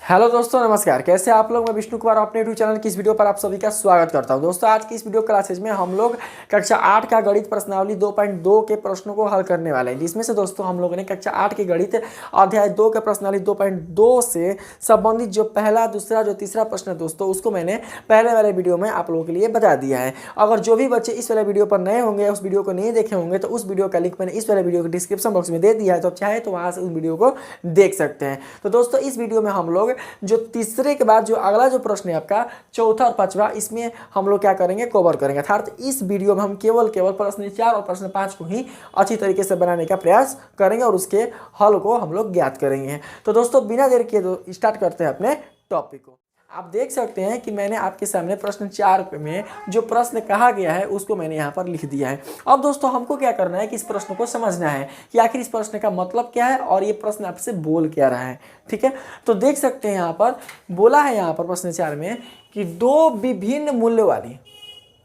Hello दोस्तों, नमस्कार। कैसे आप लोग? मैं विष्णु कुमार अपने यूट्यूब चैनल की इस वीडियो पर आप सभी का स्वागत करता हूं। दोस्तों, आज की इस वीडियो क्लासेज में हम लोग कक्षा 8 का गणित प्रश्नावली 2.2 के प्रश्नों को हल करने वाले हैं, जिसमें से दोस्तों हम लोगों ने कक्षा 8 के गणित अध्याय 2 के प्रश्नावली 2.2 से संबंधित जो पहला, दूसरा, जो तीसरा प्रश्न है दोस्तों, उसको मैंने पहले वाले वीडियो में आप लोगों के लिए बता दिया है। अगर जो भी बच्चे इस वाले वीडियो पर नए होंगे, उस वीडियो को नहीं देखे होंगे, तो उस वीडियो का लिंक मैंने इस वाले वीडियो के डिस्क्रिप्शन बॉक्स में दे दिया है, तो आप चाहे तो वहाँ से उस वीडियो को देख सकते हैं। तो दोस्तों, इस वीडियो में हम लोग जो तीसरे के बाद जो अगला जो प्रश्न है आपका चौथा और पांचवा, इसमें हम लोग क्या करेंगे, कवर करेंगे। अर्थात इस वीडियो में हम केवल प्रश्न 4 और प्रश्न 5 को ही अच्छी तरीके से बनाने का प्रयास करेंगे और उसके हल को हम लोग ज्ञात करेंगे। तो दोस्तों, बिना देर किए स्टार्ट करते हैं अपने टॉपिक को। आप देख सकते हैं कि मैंने आपके सामने प्रश्न 4 में जो प्रश्न कहा गया है उसको मैंने यहाँ पर लिख दिया है। अब दोस्तों, हमको क्या करना है कि इस प्रश्न को समझना है कि आखिर इस प्रश्न का मतलब क्या है और ये प्रश्न आपसे बोल क्या रहा है। ठीक है, तो देख सकते हैं यहाँ पर बोला है, यहाँ पर प्रश्न 4 में कि दो विभिन्न मूल्य वाली,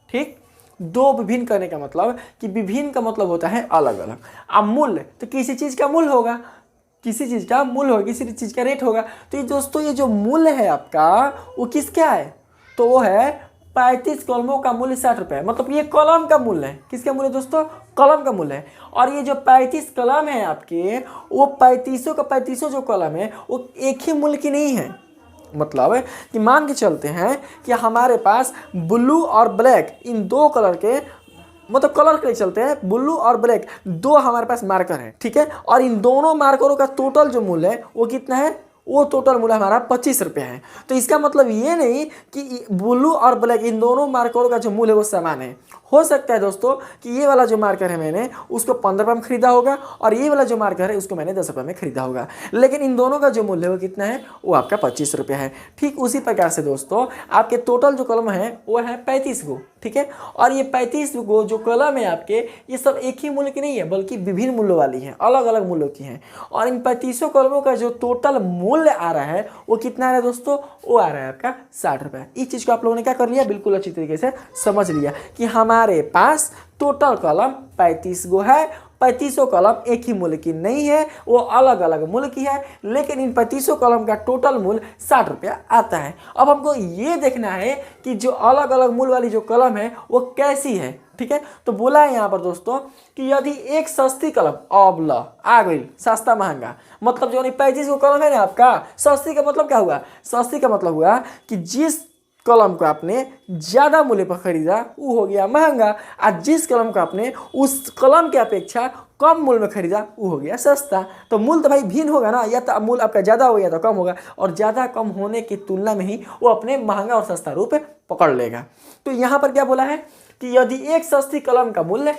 ठीक, दो विभिन्न करने का मतलब कि विभिन्न का मतलब होता है अलग अलग। अब मूल्य तो किसी चीज का मूल्य होगा, किसी चीज़ का मूल्य होगा, किसी चीज़ का रेट होगा। तो ये दोस्तों, ये जो मूल्य है आपका वो किसका है? तो वो है 35 कलमों का मूल्य 60 रुपये। मतलब ये कलम का मूल्य है। किसका मूल्य दोस्तों? कलम का मूल्य है। और ये जो 35 कलम है आपके, वो 35 का 35 जो कलम है वो एक ही मूल्य की नहीं है। मतलब कि मान के चलते हैं कि हमारे पास ब्लू और ब्लैक, इन दो कलर के, मतलब कलर के लिए चलते हैं, ब्लू और ब्लैक दो हमारे पास मार्कर है, ठीक है। और इन दोनों मार्करों का टोटल जो मूल्य है वो कितना है? वो टोटल मूल्य हमारा 25 रुपये है। तो इसका मतलब ये नहीं कि ब्लू और ब्लैक इन दोनों मार्करों का जो मूल्य है वो समान है। हो सकता है दोस्तों कि ये वाला जो मार्कर है मैंने उसको 15 रुपये में खरीदा होगा और ये वाला जो मार्कर है उसको मैंने 10 रुपये में खरीदा होगा, लेकिन इन दोनों का जो मूल्य है वो कितना है? वो आपका 25 रुपये है। ठीक उसी प्रकार से दोस्तों, आपके टोटल जो कलम है वो है 35 गो, ठीक है। और ये 35 गो जो कलम है आपके, ये सब एक ही मूल्य की नहीं है बल्कि विभिन्न मूल्यों वाली हैं, अलग अलग मूल्यों की हैं। और इन 35 कलमों का जो टोटल मूल्य आ रहा है वो कितना आ रहा है दोस्तों? वो आ रहा है आपका 60 रुपये। इस चीज़ को आप लोगों ने क्या कर लिया? बिल्कुल अच्छी तरीके से समझ लिया कि हमारे पास टोटल कलम 35 गो है। 35 कलम एक ही मूल्य की नहीं है, वो अलग अलग मूल्य की है, लेकिन इन 35 कलम का टोटल मूल्य 60 रुपया आता है। अब हमको ये देखना है कि जो अलग अलग मूल्य वाली जो कलम है वो कैसी है, ठीक है। तो बोला है यहाँ पर दोस्तों कि यदि एक सस्ती कलम, अब ल आ गई सस्ता महंगा, मतलब जो 35 को कलम है ना आपका, सस्ती का मतलब क्या हुआ? सस्ती का मतलब हुआ कि जिस कलम को आपने ज़्यादा मूल्य पर खरीदा वो हो गया महंगा, और जिस कलम को आपने उस कलम की अपेक्षा कम मूल्य में खरीदा वो हो गया सस्ता। तो मूल्य तो भाई भिन्न होगा ना, या तो मूल्य आपका ज़्यादा होगा या तो कम होगा, और ज़्यादा कम होने की तुलना में ही वो अपने महंगा और सस्ता रूप पकड़ लेगा। तो यहाँ पर क्या बोला है कि यदि एक सस्ती कलम का मूल्य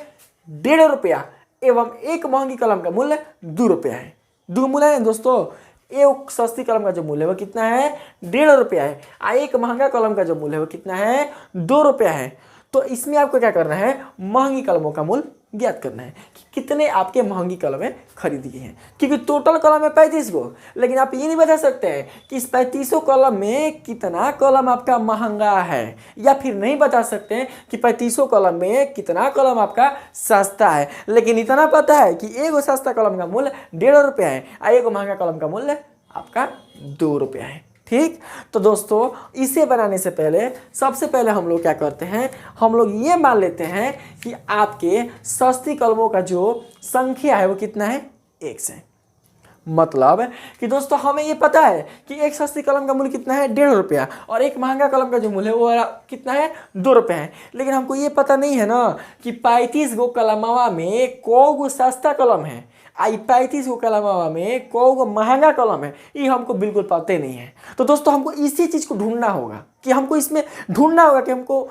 1.5 रुपया एवं एक महंगी कलम का मूल्य 2 रुपया है, दो मूल्य है दोस्तों। एक सस्ती कलम का जो मूल्य है वो कितना है? 1.5 रुपया है। और एक महंगा कलम का जो मूल्य है वो कितना है? 2 रुपया है। तो इसमें आपको क्या करना है? महंगी कलमों का मूल्य ज्ञात करना है कि कितने आपके महंगी कलमें खरीदी गई हैं, क्योंकि टोटल कलम है 35 गो, लेकिन आप ये नहीं बता सकते हैं कि इस 35 कलम में कितना कलम आपका महंगा है, या फिर नहीं बता सकते हैं कि 35 कलम में कितना कलम आपका सस्ता है। लेकिन इतना पता है कि एक सस्ता कलम का मूल्य 1.5 रुपया है और एक महंगा कलम का मूल्य आपका 2 रुपया है, ठीक। तो दोस्तों, इसे बनाने से पहले सबसे पहले हम लोग क्या करते हैं, हम लोग ये मान लेते हैं कि आपके सस्ती कलमों का जो संख्या है वो कितना है? 1 से। मतलब कि दोस्तों, हमें ये पता है कि एक सस्ती कलम का मूल्य कितना है? 1.5 रुपया, और एक महंगा कलम का जो मूल्य है वो कितना है? 2 रुपये है। लेकिन हमको ये पता नहीं है ना कि 35 गो कलमवा में को गो सस्ता कलम है, आई 35 गो कलमवा में को गो महंगा कलम है, ये हमको बिल्कुल पता नहीं है। तो दोस्तों, हमको इसी चीज़ को ढूंढना होगा कि हमको इसमें ढूंढना होगा कि हमको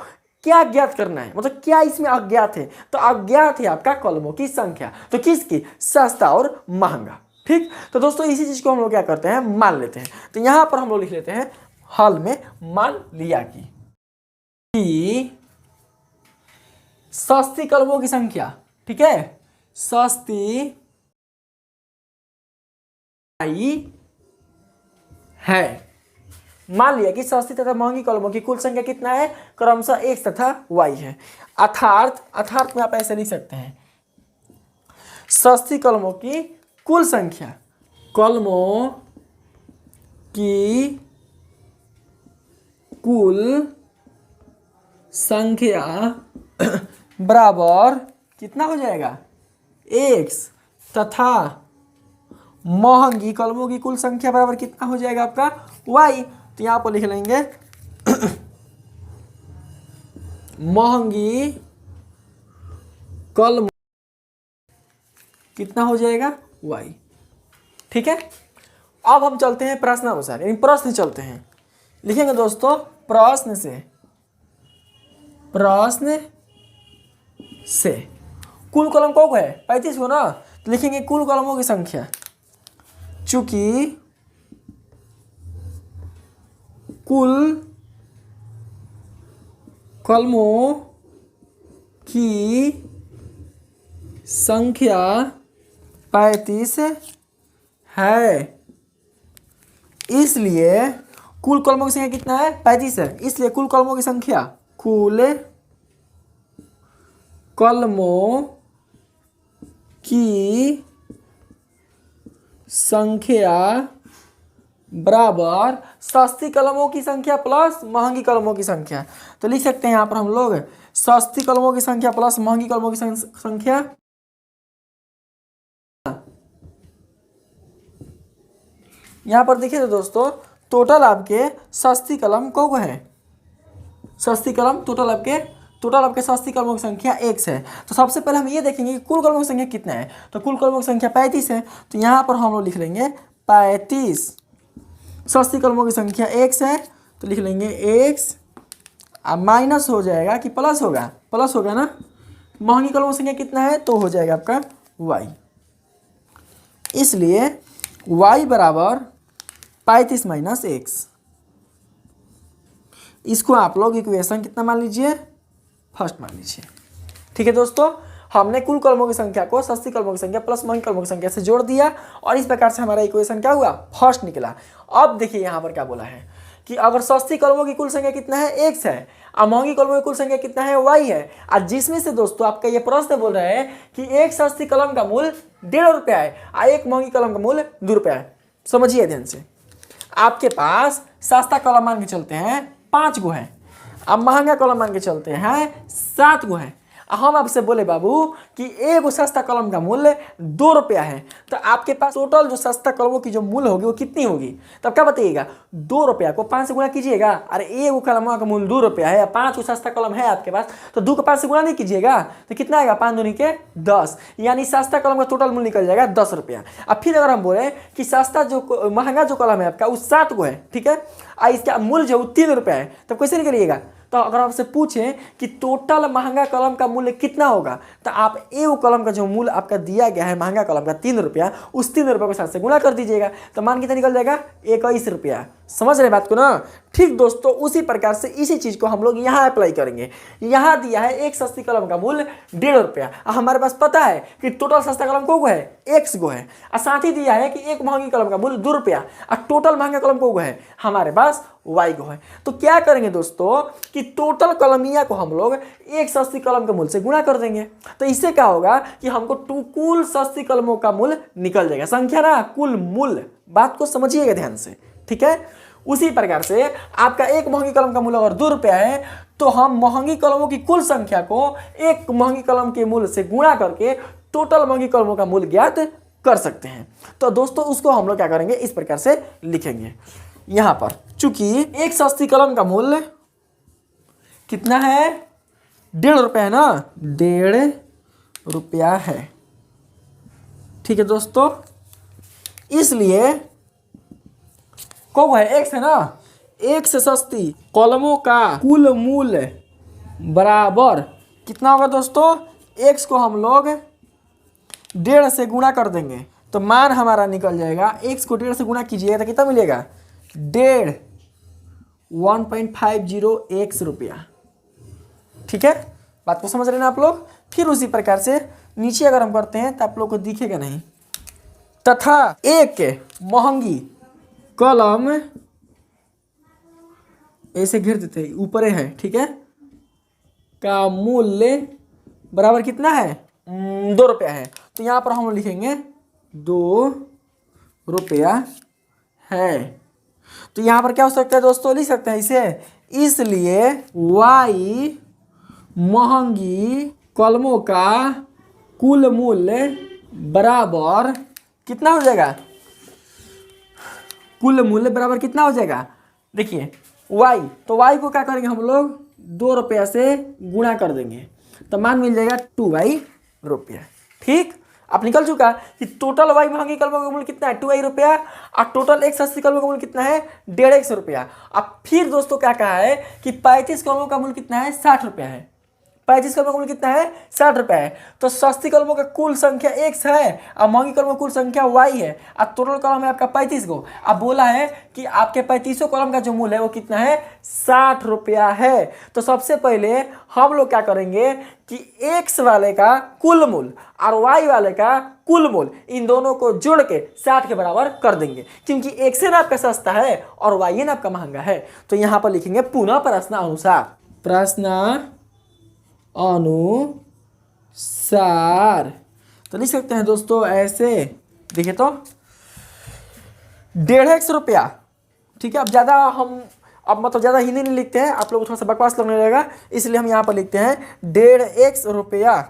क्या ज्ञात करना है, मतलब क्या इसमें अज्ञात है। तो अज्ञात है आपका कलमों की संख्या, तो किसकी? सस्ता और महंगा, ठीक। तो दोस्तों, इसी चीज़ को हम लोग क्या करते हैं? मान लेते हैं। तो यहाँ पर हम लोग लिख लेते हैं हल में मान लिया कि सस्ती कलमों की संख्या, ठीक है, सस्ती है। मान लिया कि सस्ती तथा महंगी कलमों की कुल संख्या कितना है? क्रमशः x तथा y है। अर्थात में आप ऐसे लिख सकते हैं, सस्ती कलमों की कुल संख्या, कलमों की कुल संख्या बराबर कितना हो जाएगा x, तथा महंगी कलमों की कुल संख्या बराबर कितना हो जाएगा आपका y। तो यहां पर लिख लेंगे महंगी कलम कितना हो जाएगा y। ठीक है, अब हम चलते हैं प्रश्नानुसार, यानी प्रश्न चलते हैं। लिखेंगे दोस्तों प्रश्न से कुल कलम को है 35 को ना, तो लिखेंगे कुल कलमों की संख्या। चूंकि कुल कलमों की संख्या 35 है, इसलिए कुल कलमों की संख्या कितना है 35 है, इसलिए कुल कलमों की संख्या कुल कलमों की संख्या बराबर सस्ती कलमों की संख्या प्लस महंगी कलमों की संख्या। तो लिख सकते हैं यहां पर हम लोग सस्ती कलमों की संख्या प्लस महंगी कलमों की संख्या। यहां पर देखिए दोस्तों टोटल आपके सस्ती कलम को है, सस्ती कलम टोटल आपके सस्ती कलमों की संख्या x है। तो सबसे पहले हम ये देखेंगे कि कुल कलमों की संख्या कितना है। तो कुल कलमों की संख्या 35 है, तो यहाँ पर हम लोग लिख लेंगे 35। सस्ती कलमों की संख्या x है, तो लिख लेंगे x। अब माइनस हो जाएगा कि प्लस होगा, प्लस होगा ना। महंगी कलमों की संख्या कितना है, तो हो जाएगा आपका y। इसलिए y बराबर 35 माइनस x। इसको आप लोग इक्वेशन कितना मान लीजिए, फर्स्ट मान लीजिए। ठीक है दोस्तों, हमने कुल कलमों की संख्या को सस्ती कलमों की संख्या प्लस महंगी कलमों की संख्या से जोड़ दिया और इस प्रकार से हमारा इक्वेशन क्या हुआ, फर्स्ट निकला। अब देखिए यहाँ पर क्या बोला है कि अगर सस्ती कलमों की कुल संख्या कितना है x है और महंगी कलमों की कुल संख्या कितना है y है, और जिसमें से दोस्तों आपका ये प्रश्न बोल रहा है कि एक सस्ती कलम का मूल्य 1.5 रुपया है और एक महंगी कलम का मूल्य 2 रुपया है। समझिए ध्यान से, आपके पास सस्ता कलम मान के चलते हैं 5 गो है, अब महंगा कलम मान के चलते हैं 7 गो है। हम आपसे बोले बाबू कि एक सस्ता कलम का मूल्य 2 रुपया है, तो आपके पास टोटल जो सस्ता कलमों की जो मूल्य होगी वो कितनी होगी, तब क्या बताइएगा। 2 रुपया को 5 से गुणा कीजिएगा, अरे एक कलम का मूल्य 2 रुपया है, 5 को सस्ता कलम है आपके पास, तो 2 को 5 से गुणा नहीं कीजिएगा तो कितना आएगा, 5 दूनी के 10, यानी सस्ता कलम का टोटल मूल्य निकल जाएगा 10 रुपया। अब फिर अगर हम बोले कि सस्ता जो महंगा जो कलम है आपका वो 7 को है, ठीक है, और इसका मूल्य जो 3 रुपया है, तब कैसे निकलिएगा। तो अगर आपसे पूछें कि टोटल महंगा कलम का मूल्य कितना होगा, तो आप एक कलम का जो मूल्य आपका दिया गया है महंगा कलम का 3 रुपया, उस 3 रुपये को 7 से गुणा कर दीजिएगा, तो मान कितना निकल जाएगा 21 रुपया। समझ रहे बात को ना। ठीक दोस्तों, उसी प्रकार से इसी चीज को हम लोग यहाँ अप्लाई करेंगे। यहाँ दिया है एक सस्ती कलम का मूल्य 1.5 रुपया, हमारे पास पता है कि टोटल सस्ता कलम को है x गो है, और साथ ही दिया है कि एक महंगी कलम का मूल्य 2 रुपया और टोटल महंगा कलम को है हमारे पास y गो है। तो क्या करेंगे दोस्तों कि टोटल कलमिया को हम लोग एक सस्ती कलम के मूल्य से गुणा कर देंगे, तो इससे क्या होगा कि हमको कुल सस्ती कलमों का मूल्य निकल जाएगा। संख्या ना, कुल मूल्य, बात को समझिएगा ध्यान से, ठीक है। उसी प्रकार से आपका एक महंगी कलम का मूल्य अगर 2 रुपया है, तो हम महंगी कलमों की कुल संख्या को एक महंगी कलम के मूल्य से गुणा करके टोटल महंगी कलमों का मूल्य ज्ञात कर सकते हैं। तो दोस्तों उसको हम लोग क्या करेंगे, इस प्रकार से लिखेंगे। यहां पर चूंकि एक सस्ती कलम का मूल्य कितना है, 1.5 रुपया है ना, 1.5 रुपया है, ठीक है दोस्तों। इसलिए को है x है ना, एक से सस्ती कलमों का कुल मूल्य बराबर कितना होगा दोस्तों, x को हम लोग 1.5 से गुणा कर देंगे, तो मान हमारा निकल जाएगा, x को 1.5 से गुणा कीजिएगा तो कितना मिलेगा, 1.50x रुपया। ठीक है, बात को समझ रहे हैं ना आप लोग। फिर उसी प्रकार से नीचे अगर हम करते हैं तो आप लोग को दिखेगा नहीं, तथा एक महंगी कलम ऐसे घेर देते हैं, ऊपर है, ठीक है, का मूल्य बराबर कितना है, 2 रुपया है। तो यहां पर हम लिखेंगे 2 रुपया है। तो यहाँ पर क्या हो सकता है दोस्तों, लिख सकते हैं इसे, इसलिए y महंगी कलमों का कुल मूल्य बराबर कितना हो जाएगा, कुल मूल्य बराबर कितना हो जाएगा, देखिए y, तो y को क्या करेंगे हम लोग 2 रुपया से गुणा कर देंगे, तो मान मिल जाएगा 2y रुपया। ठीक, अब निकल चुका कि टोटल y महंगी कलमों का मूल्य कितना है 2y रुपया, और टोटल x सस्ती कलमों का मूल्य कितना है 1.5 रुपया। अब फिर दोस्तों क्या कहा है कि 35 कलमों का मूल्य कितना है 60 रुपया है, 35 कलमों का मूल्य कितना है 60 रुपया है। तो सस्ती कलमों का कुल संख्या x है और महंगी कलमों की कुल संख्या y है, और टोटल कलम है आपका 35 को। अब बोला है कि आपके 35 कलम का जो मूल्य है वो कितना है 60 रुपया है। तो सबसे पहले हम लोग क्या करेंगे कि x वाले का कुल मूल्य और y वाले का कुल मूल्य, इन दोनों को जोड़ के 60 के बराबर कर देंगे, क्योंकि x है ना आपका सस्ता है और y है ना आपका महंगा है। तो यहाँ पर लिखेंगे पुनः प्रश्न अनुसार, प्रश्न अनुसार, तो लिख सकते हैं दोस्तों ऐसे, देखिए तो 1.5 रुपया। ठीक है, अब ज़्यादा हम मतलब ज़्यादा हिंदी नहीं लिखते हैं, आप लोग को थोड़ा सा बकवास लगने लगेगा, इसलिए हम यहाँ पर लिखते हैं 1.5 रुपया।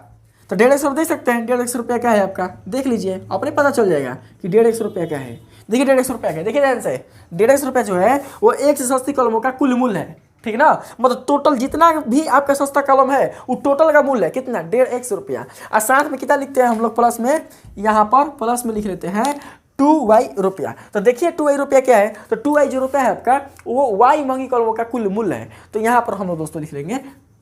तो 1.5 रुपये देख सकते हैं, 1.5 रुपया क्या है आपका, देख लीजिए, अपने पता चल जाएगा कि 1.5 रुपया क्या है। देखिए 1.5 रुपया क्या है, देखिए ध्यान से, 1.5 रुपया जो है वो एक से सस्ती कलमों का कुल मूल्य है। ठीक ना, मतलब टोटल जितना भी आपका सस्ता कलम है वो टोटल का मूल्य है कितना 1.5 रुपया। और साथ में कितना लिखते हैं हम लोग प्लस में, यहाँ पर प्लस में लिख लेते हैं 2y रुपया। तो देखिए 2y रुपया क्या है, तो 2y जो रुपया है आपका वो y महंगी कलमों का कुल मूल्य है। तो यहाँ पर हम लोग दोस्तों लिख लेंगे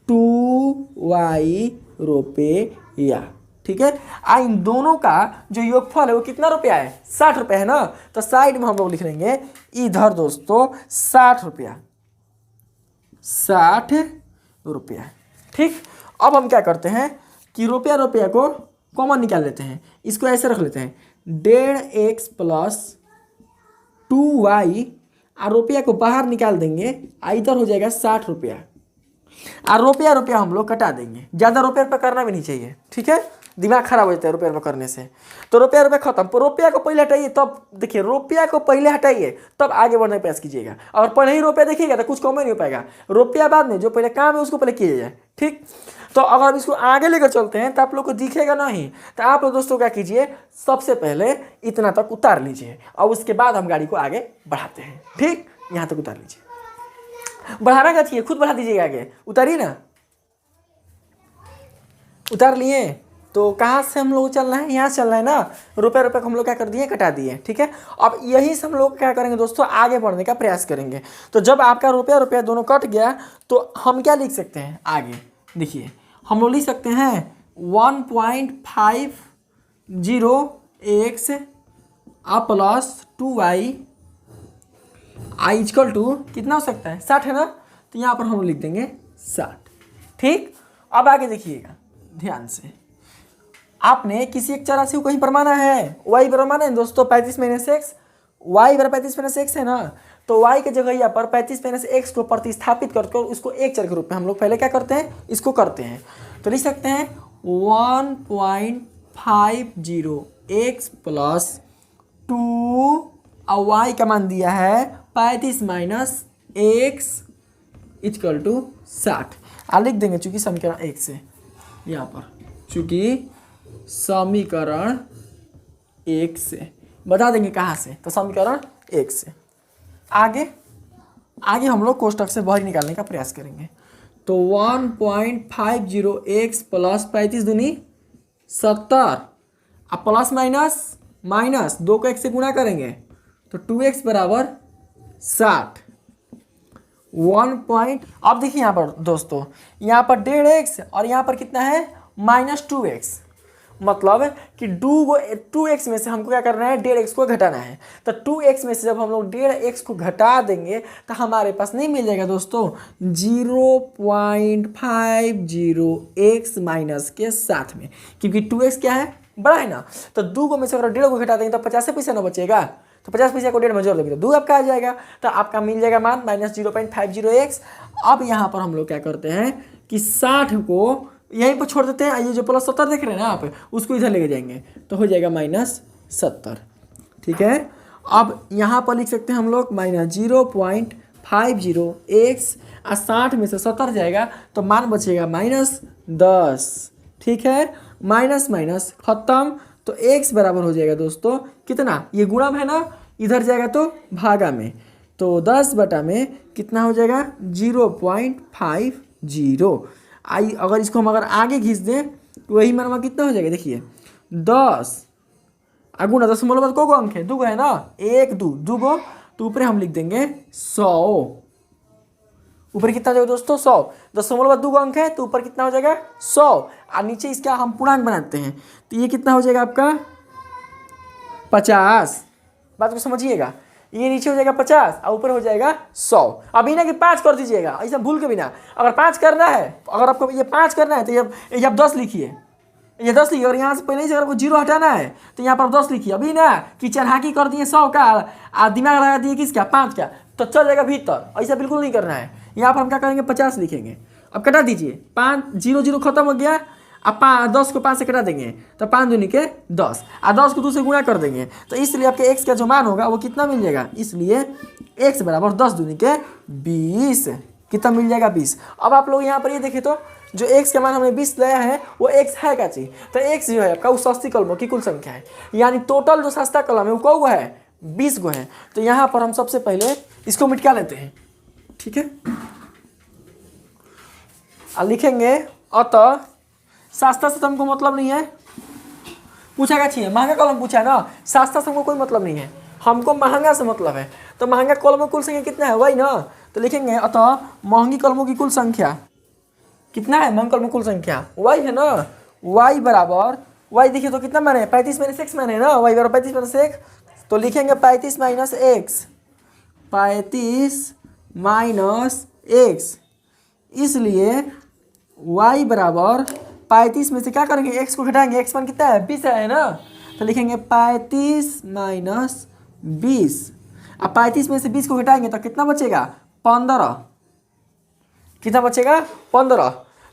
2y रुपया। ठीक है, इन दोनों का जो योगफल है वो कितना रुपया है 60 रुपया है ना। तो साइड में हम लोग लिख लेंगे इधर दोस्तों 60 रुपया, 60 रुपया। ठीक, अब हम क्या करते हैं कि रुपया रुपया को कॉमन निकाल लेते हैं, इसको ऐसे रख लेते हैं 1.5x प्लस 2y, और रुपया को बाहर निकाल देंगे, इधर हो जाएगा 60 रुपया, और रुपया रुपया हम लोग कटा देंगे, ज़्यादा रुपया रुपया करना भी नहीं चाहिए। ठीक है, दिमाग खराब हो जाता है रुपया रुपया करने से। तो रुपया रुपया खत्म, रुपया को पहले हटाइए, तब देखिए रुपया को पहले हटाइए तब आगे बढ़ने का प्रयास कीजिएगा। और पहले ही रुपया देखिएगा तो कुछ कम ही नहीं हो पाएगा, रुपया बाद में, जो पहले काम है उसको पहले किया जाए। ठीक, तो अगर हम इसको आगे लेकर चलते हैं तो आप लोग को दिखेगा नहीं, तो आप लोग दोस्तों क्या कीजिए, सबसे पहले इतना तक उतार लीजिए और उसके बाद हम गाड़ी को आगे बढ़ाते हैं। ठीक, यहाँ तक उतार लीजिए, बढ़ाना क्या चाहिए, खुद बढ़ा दीजिएगा, आगे उतारिए ना। उतार लिए तो कहाँ से हम लोग चलना है, यहाँ चलना है ना। रुपये रुपये को हम लोग क्या कर दिए, कटा दिए। ठीक है, अब यही से हम लोग क्या करेंगे दोस्तों, आगे बढ़ने का प्रयास करेंगे। तो जब आपका रुपया रुपया दोनों कट गया तो हम क्या लिख सकते हैं आगे, देखिए हम लोग लिख सकते हैं 1.50x plus 2y equal to कितना हो सकता है 60 है ना। तो यहाँ पर हम लिख देंगे 60। ठीक, अब आगे देखिएगा ध्यान से, आपने किसी एक चर राशि को कहीं पर माना है, y बराबर माना है दोस्तों 35 माइनस x, y बराबर 35 माइनस x है ना। तो y के जगह यहाँ पर 35 माइनस x को प्रतिस्थापित करके उसको एक चर के रूप में हम लोग पहले क्या करते हैं, इसको करते हैं। तो लिख सकते हैं 1.50x प्लस 2 और y का मान दिया है 35 माइनस x इक्वल टू 60। लिख देंगे चूंकि समीकरण 1 से, यहाँ पर चूंकि समीकरण 1 से बता देंगे कहाँ से, तो समीकरण 1 से। आगे हम लोग कोष्टक से बाहर निकालने का प्रयास करेंगे। तो 1.50x प्लस 35 दूनी 70, अब प्लस माइनस 2 को 1 से गुणा करेंगे तो 2x बराबर 60। अब देखिए यहाँ पर दोस्तों, यहाँ पर 1.5x और यहाँ पर कितना है -2x, मतलब कि 2x में से हमको क्या करना है 1.5x को घटाना है। तो 2x में से जब हम लोग 1.5x को घटा देंगे तो हमारे पास नहीं मिल जाएगा दोस्तों 0.50x माइनस के साथ में, क्योंकि 2x क्या है बड़ा है ना। तो 2 को में से अगर 1.5 को घटा देंगे तो 50 पैसा ना बचेगा, तो 50 पैसा को 1.5 में जोड़ देंगे तो 2 आपका आ जाएगा। तो आपका मिल जाएगा मान -0.50x। अब यहाँ पर हम लोग क्या करते हैं कि 60 को यहीं पर छोड़ देते हैं, ये जो प्लस 70 देख रहे हैं ना आप, उसको इधर लेके जाएंगे तो हो जाएगा -70। ठीक है, अब यहाँ पर लिख सकते हैं हम लोग -0.50 x, 60 में से 70 जाएगा तो मान बचेगा -10। ठीक है, माइनस माइनस खत्म, तो x बराबर हो जाएगा दोस्तों कितना, ये गुणा है ना, इधर जाएगा तो भागा में, तो 10 बटा में कितना हो जाएगा 0.50। आई अगर इसको हम अगर आगे खींच दें तो वही मानवा कितना हो जाएगा, देखिए 10 गुणा 10 को अंक है, 2 है ना, 1 2 2 गो, तो ऊपर हम लिख देंगे 100। ऊपर कितना हो जाएगा दोस्तों 100, 10 अंक है तो ऊपर कितना हो जाएगा 100, और नीचे इसका हम पूर्णांक बनाते हैं तो ये कितना हो जाएगा आपका 50। बात को समझिएगा, ये नीचे हो जाएगा 50 और ऊपर हो जाएगा 100। अभी ना कि 5 कर दीजिएगा, ऐसा भूल के बिना, अगर 5 करना है, अगर आपको ये 5 करना है तो ये आप 10 लिखिए, ये 10 लिखिए, और यहाँ से पहले से अगर आपको 0 हटाना है तो यहाँ पर 10 लिखिए। अभी ना कि चढ़ाकी कर दिए 100 का और दिमाग लगा दिए किसका 5 का, तो चल जाएगा भीतर, ऐसा बिल्कुल नहीं करना है। यहाँ पर हम क्या करेंगे 50 लिखेंगे। अब कटा दीजिए, 5 0 0 खत्म हो गया, अब 10 को 5 से कटा देंगे तो 5 दूनी के 10, और 10 को 2 से गुणा कर देंगे, तो इसलिए आपके x का जो मान होगा वो कितना मिल जाएगा, इसलिए x बराबर 10 दूनी के 20, कितना मिल जाएगा 20। अब आप लोग यहाँ पर ये देखें तो जो x का मान हमने 20 लाया है वो x है क्या चीज, तो x जो है आपका उस सस्ती कलमों की कुल संख्या है, यानी टोटल जो सस्ता कलम है वो कौ गो है 20 गो है। तो यहाँ पर हम सबसे पहले इसको मिटा लेते हैं, ठीक है, और लिखेंगे अतः सस्ता से हमको मतलब नहीं है, पूछा क्या चाहिए, महंगा कलम पूछा है ना, सस्ता से हमको कोई मतलब नहीं है, हमको महंगा से मतलब है। तो महंगा कलमों की कुल संख्या कितना है वही ना, तो लिखेंगे अतः महंगी कलमों की कुल संख्या कितना है, महंगी कलमों की कुल संख्या y है ना, y बराबर y देखिए तो कितना माने 35 - x माने ना, y बराबर 35 - x, तो लिखेंगे 35 - x, 35 - x, इसलिए y बराबर 35 में से क्या करेंगे x को घटाएंगे, x मान कितना है 20 है ना, तो लिखेंगे 35 - 20। अब 35 में से 20 को घटाएंगे तो कितना बचेगा 15, कितना बचेगा 15।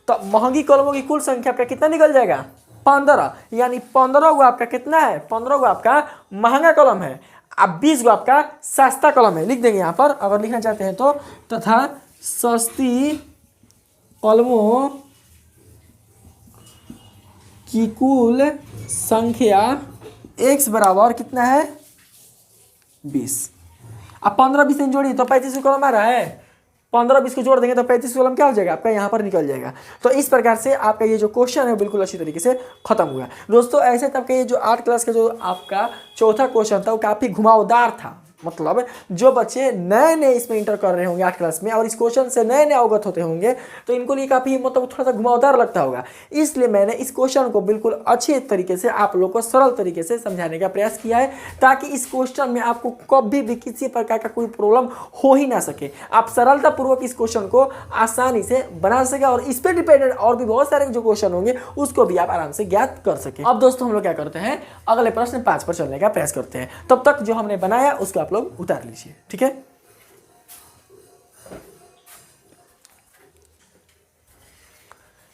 तो महंगी कलमों की कुल संख्या आपका कितना निकल जाएगा 15, यानी 15 गो आपका कितना है, 15 गो आपका महंगा कलम है, अब 20 गो आपका सस्ता कलम है। लिख देंगे यहाँ पर अगर लिखना चाहते हैं तो, तथा सस्ती कलमों की कुल संख्या x बराबर कितना है 20। अब 15 20 जोड़िए तो 35 कलम आ रहा है, 15 20 को जोड़ देंगे तो 35 कलम क्या हो जाएगा आपका यहाँ पर निकल जाएगा। तो इस प्रकार से आपका ये जो क्वेश्चन है बिल्कुल अच्छी तरीके से खत्म हुआ दोस्तों। ऐसे तब का ये जो 8 क्लास का जो आपका चौथा क्वेश्चन था वो काफ़ी घुमावदार था, मतलब जो बच्चे नए नए इसमें इंटर कर रहे होंगे 8 क्लास में और इस क्वेश्चन से नए नए अवगत होते होंगे तो इनको लिए काफ़ी मतलब थोड़ा सा घुमावदार लगता होगा, इसलिए मैंने इस क्वेश्चन को बिल्कुल अच्छे तरीके से आप लोग को सरल तरीके से समझाने का प्रयास किया है, ताकि इस क्वेश्चन में आपको कभी भी किसी प्रकार का कोई प्रॉब्लम हो ही ना सके, आप सरलतापूर्वक इस क्वेश्चन को आसानी से बना सके और इस पर डिपेंडेंट और भी बहुत सारे जो क्वेश्चन होंगे उसको भी आप आराम से ज्ञात कर सके। अब दोस्तों हम लोग क्या करते हैं, अगले प्रश्न 5 पर चलने का प्रयास करते हैं, तब तक जो हमने बनाया उसको आप लोग उतार लीजिए, ठीक है।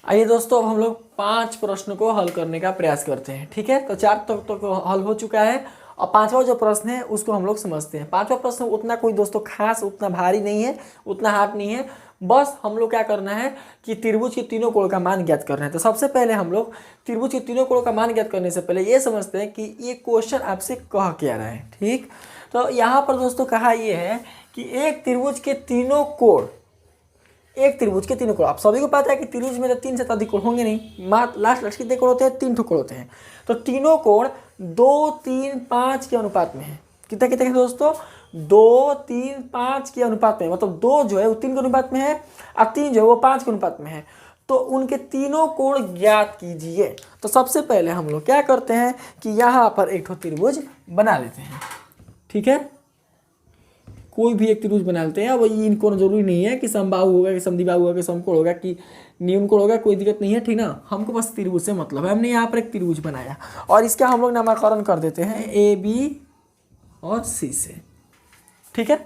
आइए दोस्तों अब हम लोग 5 प्रश्न को हल करने का प्रयास करते हैं, ठीक है। तो 4 तो हल हो चुका है और 5वां जो प्रश्न है उसको हम लोग समझते हैं। 5वां प्रश्न उतना कोई दोस्तों खास उतना भारी नहीं है, उतना हार्ड नहीं है, बस हम लोग क्या करना है कि त्रिभुज के तीनों कोण का मान ज्ञात करना है। तो सबसे पहले हम लोग त्रिभुज के तीनों कोण का मान ज्ञात करने से पहले ये समझते हैं कि ये क्वेश्चन आपसे कह क्या रहा है, ठीक। तो यहाँ पर दोस्तों कहा ये है कि एक त्रिभुज के तीनों कोण, एक त्रिभुज के तीनों कोण, आप सभी को पता है कि त्रिभुज में तो 3 से अधिक कोण होंगे नहीं, मात्र लास्ट कितने कोण होते हैं 3 ठो कोण होते हैं। तो तीनों कोण 2 3 5 के अनुपात में है। कितना कितने के दोस्तों 2 3 5 के अनुपात में, मतलब 2 जो है वो 3 के अनुपात में है और 3 जो है वो 5 के अनुपात में है। तो उनके तीनों कोण ज्ञात कीजिए। तो सबसे पहले हम लोग क्या करते हैं कि यहाँ पर एक ठो त्रिभुज बना लेते हैं, ठीक है। कोई भी एक त्रिभुज बना लेते हैं। अब इन कोण जरूरी नहीं है कि समबाहु होगा कि समद्विबाहु होगा कि समकोण होगा कि न्यून कोण होगा, कोई दिक्कत नहीं है, ठीक ना। हमको बस त्रिभुज से मतलब है। हमने यहाँ पर एक त्रिभुज बनाया और इसका हम लोग नामकरण कर देते हैं ए बी और सी से, ठीक है।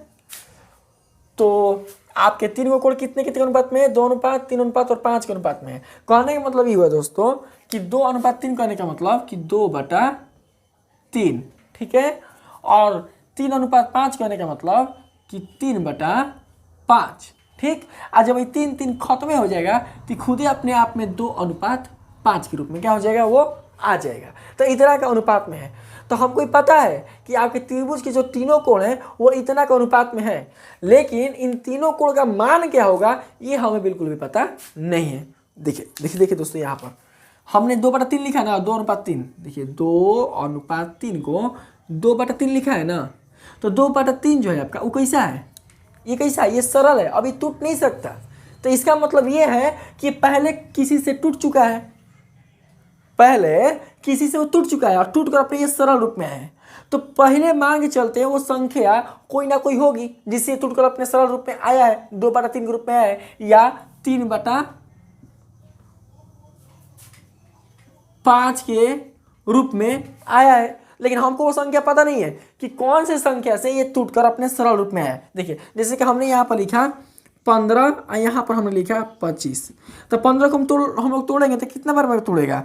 तो आपके तीनों कोण कितने कितने अनुपात में है, 2 अनुपात 3 अनुपात और 5 के अनुपात में है। कहने का मतलब ये हुआ दोस्तों कि 2 अनुपात 3 कहने का मतलब कि 2/3, ठीक है। और 3:5 कहने का मतलब कि 3/5। ठीक, आज जब ये 3 खत्म हो जाएगा तो खुद ही अपने आप में 2:5 के रूप में क्या हो जाएगा, वो आ जाएगा। तो इतना का अनुपात में है। तो हमको ये पता है कि आपके त्रिभुज के जो तीनों कोण हैं वो इतना का अनुपात में है, लेकिन इन तीनों कोण का मान क्या होगा ये हमें बिल्कुल भी पता नहीं है। देखिए देखिए देखिए दोस्तों, यहाँ पर हमने 2/3 लिखा है ना, 2:3। देखिए 2:3 को 2/3 लिखा है ना, तो 2/3 जो है आपका वो कैसा है, ये कैसा है, ये सरल है, अभी टूट नहीं सकता। तो इसका मतलब ये है कि पहले किसी से टूट चुका है, पहले किसी से वो टूट चुका है और टूट कर अपने ये सरल रूप में है। तो पहले मान के चलते हैं वो संख्या कोई ना कोई होगी जिससे टूट कर अपने सरल रूप में आया है, 2/3 के रूप में है, या 3/5 के रूप में आया है। लेकिन हमको वो संख्या पता नहीं है कि कौन से संख्या से ये टूटकर अपने सरल रूप में है। देखिए जैसे कि हमने यहाँ पर लिखा 15 और यहाँ पर हमने लिखा 25। तो 15 को हम लोग तोड़ेंगे तो कितना बार में तोड़ेगा,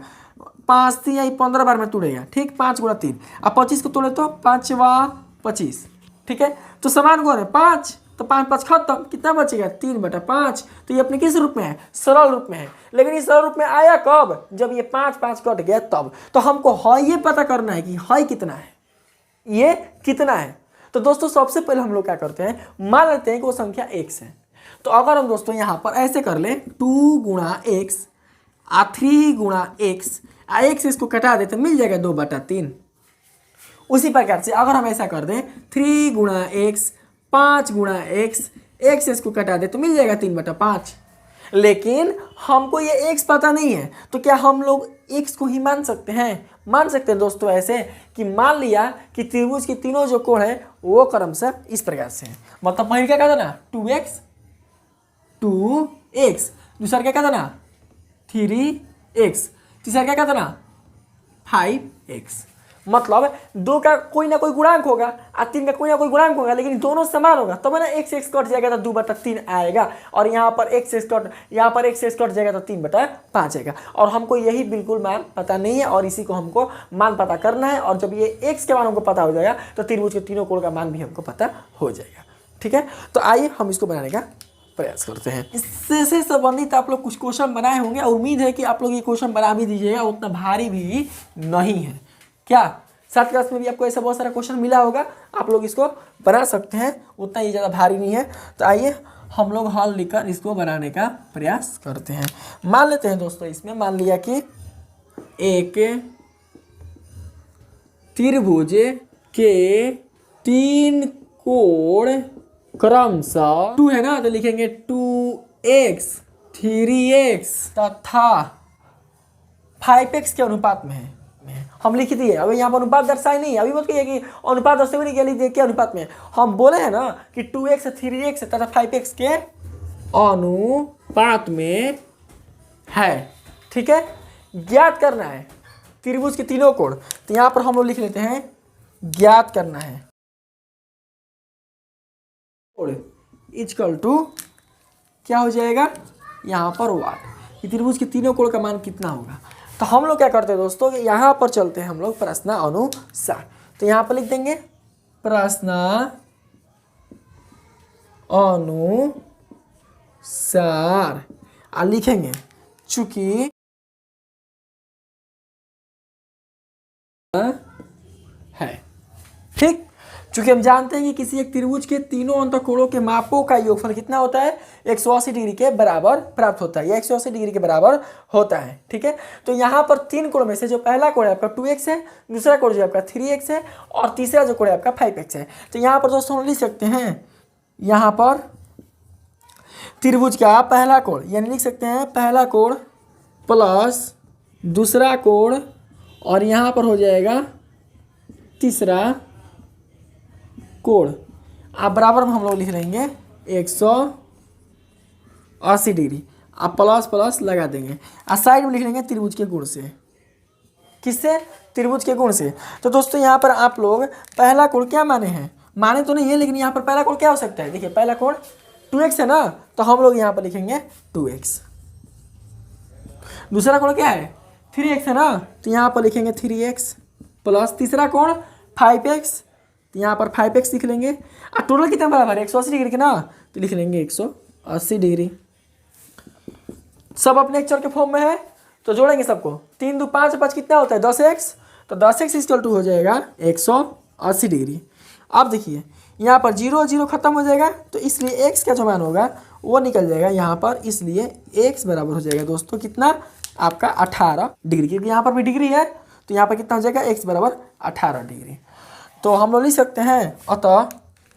5 3 या 15 बार में तोड़ेगा। ठीक, 5 × 3। अब 25 को तोड़े तो 5×25। ठीक है, तो समान कौन है, 5। तो 5 खत्म, कितना बचेगा, 3/5। तो ये अपने किस रूप में है, सरल रूप में है। लेकिन इस सरल रूप में आया कब, जब ये 5 कट गया तब। तो हमको है ये पता करना है कि है कितना है, ये कितना है। तो दोस्तों सबसे पहले हम लोग क्या करते हैं, मान लेते हैं कि वो संख्या x है। तो अगर हम दोस्तों यहाँ पर ऐसे कर लें 2 × x 3 × x x इसको कटा देते मिल जाएगा 2/3। उसी प्रकार से अगर हम ऐसा कर दें 3 × x 5 × x इसको कटा दे तो मिल जाएगा 3/5। लेकिन हमको ये x पता नहीं है, तो क्या हम लोग x को ही मान सकते हैं? मान सकते हैं दोस्तों ऐसे कि मान लिया कि त्रिभुज के तीनों जो कोण है वो क्रमशः इस प्रकार से है। मतलब पहले क्या कहता ना 2x, दूसरा क्या कहता ना 3x, तीसरा क्या कहता ना 5x। मतलब 2 का कोई ना कोई गुणांक होगा और 3 का कोई ना कोई गुणांक होगा, लेकिन दोनों समान होगा तब है ना x कट जाएगा तो 2/3 आएगा, और यहाँ पर x कट जाएगा तो 3/5 आएगा। और हमको यही बिल्कुल मान पता नहीं है और इसी को हमको मान पता करना है। और जब ये x के मान हमको पता हो जाएगा तो त्रिभुज के तीनों कोण का मान भी हमको पता हो जाएगा। ठीक है, तो आइए हम इसको बनाने का प्रयास करते हैं। इससे संबंधित आप लोग कुछ क्वेश्चन बनाए होंगे और उम्मीद है कि आप लोग ये क्वेश्चन बना भी दीजिएगा, उतना भारी भी नहीं है। क्या 7th क्लास में भी आपको ऐसा बहुत सारा क्वेश्चन मिला होगा, आप लोग इसको बना सकते हैं, उतना ही ज़्यादा भारी नहीं है। तो आइए हम लोग हल लिखकर इसको बनाने का प्रयास करते हैं। मान लेते हैं दोस्तों, इसमें मान लिया कि एक त्रिभुज के 3 कोण क्रमशः 2 है ना, तो लिखेंगे 2x 3x तथा 5x के अनुपात में है। हम लिख दिए, अभी यहाँ पर अनुपात दर्शाए नहीं, अभी मत कहिए कि अनुपात दर्शाए नहीं, क्या लिख दिए, क्या अनुपात में। हम बोले हैं ना कि 2x 3x तथा 5x के अनुपात में है। ठीक है, ज्ञात करना है त्रिभुज के तीनों कोण। तो यहाँ पर हम लोग लिख लेते हैं ज्ञात करना है इक्वल टू क्या हो जाएगा यहाँ पर 1 कि त्रिभुज के तीनों कोण का मान कितना होगा। तो हम लोग क्या करते हैं दोस्तों, यहाँ पर चलते हैं हम लोग प्रश्नानुसार। तो यहाँ पर लिख देंगे प्रश्नानुसार और लिखेंगे चूंकि है। ठीक, चूंकि हम जानते हैं कि किसी एक त्रिभुज के तीनों अंतःकोणों के मापों का योगफल कितना होता है, 180 डिग्री के बराबर प्राप्त होता है, या 180 डिग्री के बराबर होता है। ठीक है, तो यहाँ पर 3 कोण में से जो पहला कोण है आपका 2x है, दूसरा कोण जो आपका 3x है, और तीसरा जो कोण है आपका 5x है। तो यहाँ पर दोस्तों हम लिख सकते हैं, यहाँ पर त्रिभुज का पहला कोण यानी लिख सकते हैं पहला कोण प्लस दूसरा कोण, और यहाँ पर हो जाएगा तीसरा कोण। आप बराबर में हम लोग लिख लेंगे 180 डिग्री, आप प्लस प्लस लगा देंगे और साइड में लिख लेंगे त्रिभुज के गुण से। किससे? त्रिभुज के गुण से। तो दोस्तों यहाँ पर आप लोग पहला कोण क्या माने हैं, माने तो नहीं है, लेकिन यहाँ पर पहला कोण क्या हो सकता है, देखिए पहला कोण 2x है ना, तो हम लोग यहाँ पर लिखेंगे 2x। दूसरा कोण क्या है 3x है ना, तो यहाँ पर लिखेंगे 3x प्लस तीसरा कोण 5x, तो यहाँ पर 5x लिख लेंगे। और टोटल कितना बराबर है 180 डिग्री के ना, तो लिख लेंगे 180 डिग्री। सब अपने एक चर के फॉर्म में है तो जोड़ेंगे सबको। 3 2 5 5 कितना होता है 10x, तो 10x इक्वल टू हो जाएगा 180 डिग्री। अब देखिए यहाँ पर 0 0 खत्म हो जाएगा, तो इसलिए x का जो मान होगा वो निकल जाएगा यहाँ पर, इसलिए x बराबर हो जाएगा दोस्तों कितना आपका 18 डिग्री, क्योंकि यहाँ पर भी डिग्री है तो यहाँ पर कितना हो जाएगा x बराबर 18 डिग्री। तो हम लोग लिख सकते हैं अतः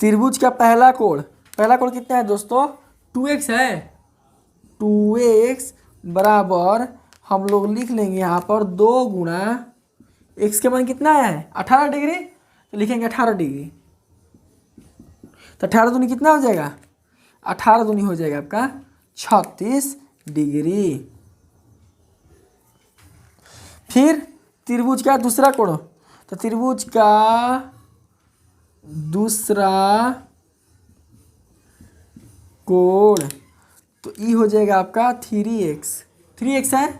त्रिभुज का पहला कोण कितना है दोस्तों 2x है। 2x बराबर हम लोग लिख लेंगे यहाँ पर 2 गुणा x के मान कितना है 18 डिग्री, तो लिखेंगे 18 डिग्री। तो 18 दूनी कितना हो जाएगा 18 दूनी हो जाएगा आपका 36 डिग्री। फिर त्रिभुज का दूसरा कोण, तो त्रिभुज का दूसरा कोण तो ई हो जाएगा आपका 3x है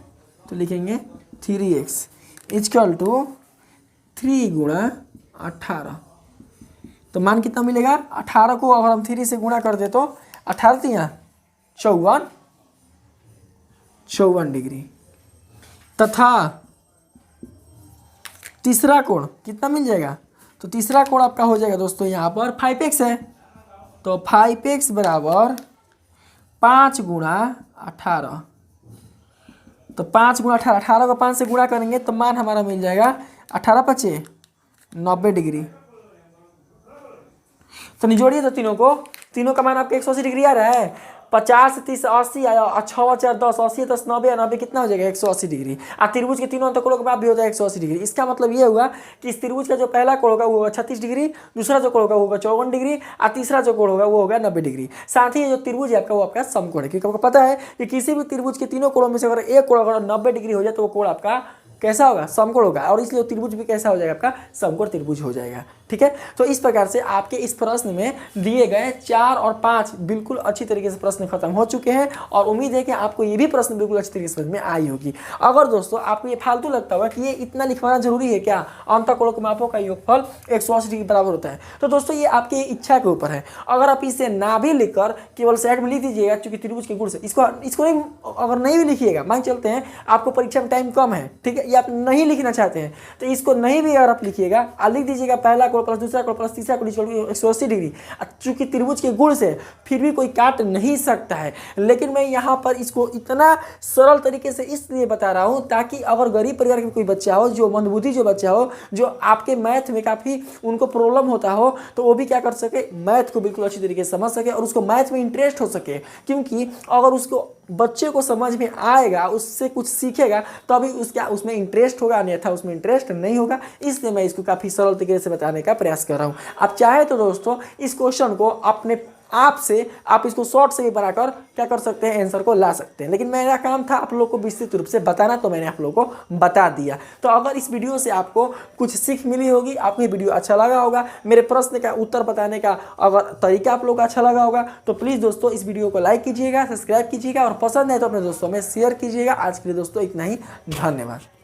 तो लिखेंगे 3x इक्वल टू 3 गुणा 18। तो मान कितना मिलेगा 18 को अगर हम 3 से गुणा कर दे तो 18 यहाँ 54 डिग्री। तथा तीसरा कोण कितना मिल जाएगा, तो तीसरा कोण आपका हो जाएगा दोस्तों यहाँ पर 5x है, तो 5x बराबर 5 गुणा 18। तो 5 गुणा 18 को 5 से गुणा करेंगे तो मान हमारा मिल जाएगा 18 5 90 डिग्री। तो निचोड़िए तो तीनों का मान आपका 180 डिग्री आ रहा है। 50 30 80 आया, 6 4 10 80 10 90 90 कितना हो जाएगा 180 डिग्री। और त्रिभुज के तीनों अंतकोणों के बाद भी हो जाएगा 180 डिग्री। इसका मतलब ये हुआ कि इस त्रिभुज का जो पहला कोण होगा वो होगा 36 डिग्री, दूसरा जो कोण होगा वो होगा 54 डिग्री, और तीसरा जो कोण होगा वो होगा 90 डिग्री। साथ ही जो त्रिभुज है आपका वो आपका समकोण है, क्योंकि आपको पता है कि किसी भी त्रिभुज के तीनों कोणों में से अगर एक कोण अगर 90 डिग्री हो जाए तो वो कोण आपका कैसा होगा समकोण होगा, और इसलिए त्रिभुज भी कैसा हो जाएगा आपका समकोण त्रिभुज हो जाएगा। ठीक है, तो इस प्रकार से आपके इस प्रश्न में दिए गए 4 और 5 बिल्कुल अच्छी तरीके से प्रश्न खत्म हो चुके हैं, और उम्मीद है कि आपको ये भी प्रश्न बिल्कुल अच्छी तरीके से समझ में आई होगी। अगर दोस्तों आपको ये फालतू लगता होगा कि ये इतना लिखवाना जरूरी है क्या, अंतःकोणों के मापों का योगफल 180 डिग्री बराबर होता है, तो दोस्तों ये आपकी इच्छा के ऊपर है। अगर आप इसे ना भी लिखकर केवल साइड में लिख दीजिएगा चूंकि त्रिभुज के गुण से, इसको नहीं अगर नहीं भी लिखिएगा, मान चलते हैं आपको परीक्षा में टाइम कम है, ठीक है, ये आप नहीं लिखना चाहते हैं तो इसको नहीं भी अगर आप लिखिएगा, लिख दीजिएगा पहला कोण प्लस दूसरा कोण प्लस तीसरा कोण 180 डिग्री। चूंकि त्रिभुज के गुण से फिर भी कोई काट नहीं सकता है, लेकिन मैं यहाँ पर इसको इतना सरल तरीके से इसलिए बता रहा हूँ ताकि अगर गरीब परिवार के कोई बच्चा हो, जो मंदबुद्धि जो बच्चा हो, जो आपके मैथ में काफ़ी उनको प्रॉब्लम होता हो, तो वो भी क्या कर सके, मैथ को बिल्कुल अच्छी तरीके से समझ सके और उसको मैथ में इंटरेस्ट हो सके। क्योंकि अगर उसको बच्चे को समझ में आएगा, उससे कुछ सीखेगा तभी उसमें इंटरेस्ट होगा, अन्यथा उसमें इंटरेस्ट नहीं होगा। इसलिए मैं इसको काफ़ी सरल तरीके से बताने का प्रयास कर रहा हूँ। आप चाहे तो दोस्तों इस क्वेश्चन को अपने आप से आप इसको शॉर्ट से भी बनाकर क्या कर सकते हैं, आंसर को ला सकते हैं, लेकिन मेरा काम था आप लोग को विस्तृत रूप से बताना, तो मैंने आप लोगों को बता दिया। तो अगर इस वीडियो से आपको कुछ सीख मिली होगी, आपको ये वीडियो अच्छा लगा होगा, मेरे प्रश्न का उत्तर बताने का अगर तरीका आप लोग को अच्छा लगा होगा, तो प्लीज़ दोस्तों इस वीडियो को लाइक कीजिएगा, सब्सक्राइब कीजिएगा और पसंद है तो अपने दोस्तों में शेयर कीजिएगा। आज के लिए दोस्तों इतना ही, धन्यवाद।